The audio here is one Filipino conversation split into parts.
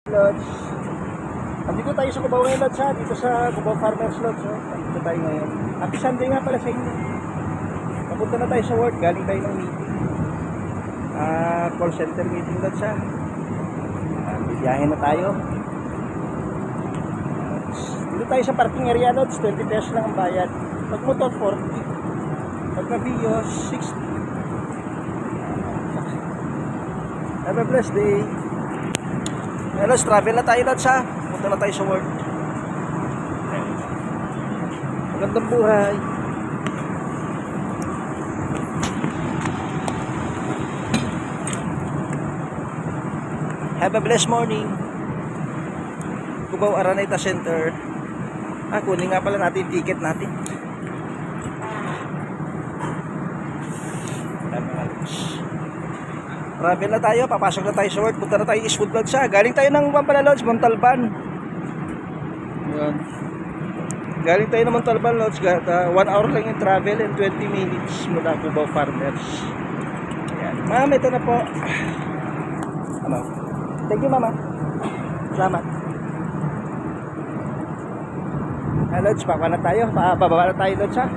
Lodge. Andito tayo sa Cubao ngayon, Lodge, ha? Dito sa Cubao Farmers Lodge, oh. Andito tayo ngayon. Happy Sunday nga pala sa inyo. Papunta na tayo sa work, galing tayo ng meeting. Call center meeting, Lodge, ha? Bibiyahin na tayo. Dito tayo sa parking area, Lodge. 20 pesos lang ang bayad. Pag motor, 40. Pag na-video, 60. Have a blessed day. Let's travel na tayo, Lodge, ha? Punta na tayo sa work. Magandang buhay. Have a blessed morning. Cubao Araneta Center. Kunin nga pala natin yung ticket natin. Travel na tayo, papasok na tayo sa work. Punta na tayo Eastwood Lodge, ha? Galing tayo ng Pampala Lodge, Montalban. Ayan. Galing tayo ng Montalban Lodge. 1 hour lang yung travel and 20 minutes mula Cubao Farmers. Ayan. Ma'am, ito na po. Ano? Thank you, mama. Salamat. Lodge, baba na tayo. Bababa na tayo, Lodge, ha?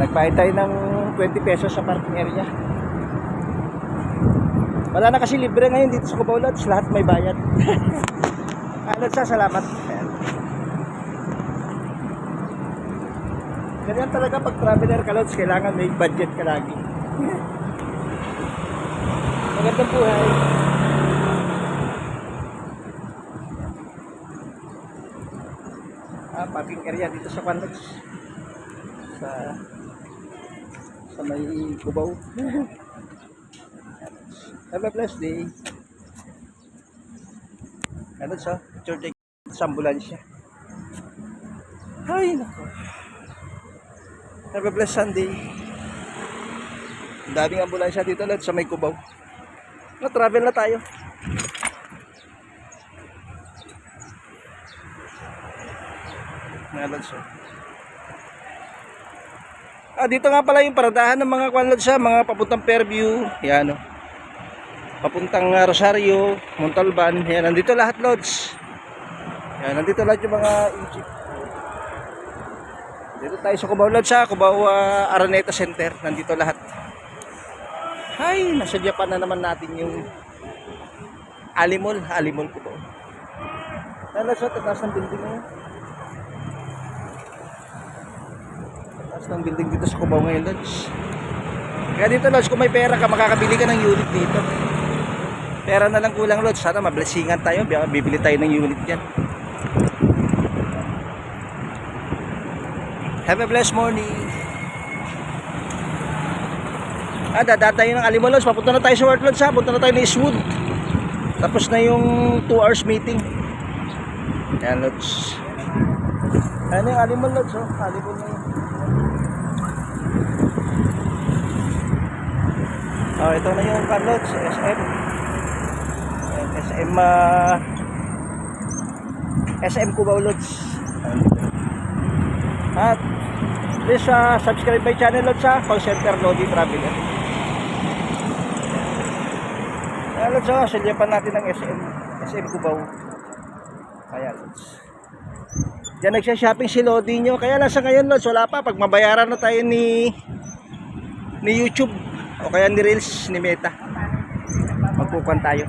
Nagbayad tayo ng 20 pesos sa parking area. Wala na kasi libre ngayon dito sa Cubao Lodge, lahat may bayad. Lodge, salamat. Ganyan talaga pag traveler ka, Lodge, kailangan may budget ka lagi. Magandang buhay. Parking area dito sa Lodge. Sa may Cubao. Have a blessed day. Ano siya? Picture take sa ambulansya. Ay, nako. Have a blessed Sunday. Daming ambulansya dito, Lodge, sa may Cubao. Na-travel na tayo. Lodge, dito nga pala yung paradahan ng mga Lodge, mga papuntang Fairview. Yan, oh. Papuntang Rosario, Montalban. Yan, nandito lahat, Lodge. Yan, nandito lahat yung mga Egypt. Dito tayo sa Cubao Lodge, Cubao Araneta Center. Nandito lahat. Ay, nasa Japan na naman natin yung Alimol Cubao. Yan, Lodge, tatas ng building na yun. Tatas ng building dito sa Cubao ngayon, Lodge. Kaya dito, Lodge, kung may pera ka, makakabili ka ng unit dito. Pera na lang kulang, Lodge. Sana mablessingan tayo. Bibili tayo ng unit yan. Have a blessed morning. Dadaan tayo ng Alimol, Lodge. Papunta na tayo sa work, Lodge, ha? Punta na tayo ng Eastwood. Tapos na yung 2 hours meeting. Yan, Lodge. Ayan yung Alimol, Lodge, oh. Alimol na yun. Ito na yung Lodge, SM. SM Cubao Lodge. At please subscribe my channel, Lodge, sa Call Center Lodi Traveler. Lodge, silyapan natin ng SM Cubao. Kaya, Lodge, diyan nagsha-shopping si Lodi nyo. Kaya lang sa ngayon, Lodge, wala pa. Pag mabayaran na tayo ni YouTube o kaya ni Reels, ni Meta, magpupuan tayo.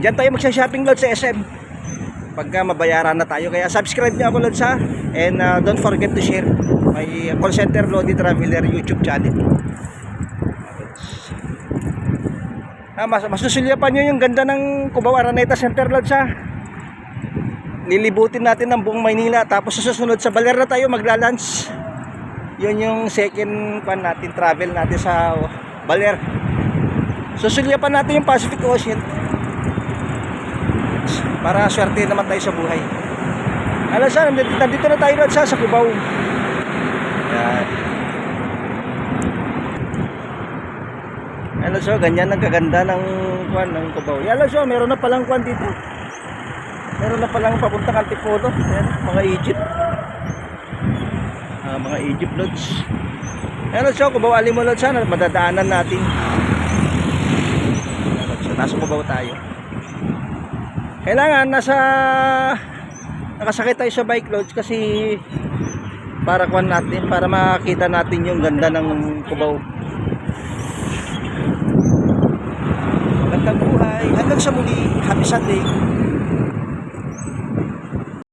Diyan tayo magsha-shopping, Lodge, sa SM pagka mabayaran na tayo. Kaya subscribe nyo ako, Lodge, ha? And don't forget to share my Call Center Lodi Traveler YouTube channel. Masusulyapan nyo yung ganda ng Cubao Araneta Center, Lodge, ha? Lilibutin natin ng buong Maynila. Tapos susunod sa Baler na tayo magla-lunch. Yun yung second natin, travel natin sa Baler. Susulyapan natin yung Pacific Ocean para swerte naman tayo sa buhay. Alam sa, nandito na tayo, Lodge, sa Cubao. Yan. Alam sa, ganyan ang kaganda ng Cubao. Alam sa, meron na palang dito. Meron na palang papuntang Antipolo. Yan, mga Egypt. Mga Egypt, Lodge. Ayan, Lodge, Cubao Alimol, Lodge, madadaanan natin. nasa Cubao tayo. Kailangan nakasakit tayo sa bike loads kasi para kuan natin, para makita natin yung ganda ng Cubao. Magandang buhay. Hanggang sa muli. Happy Sunday.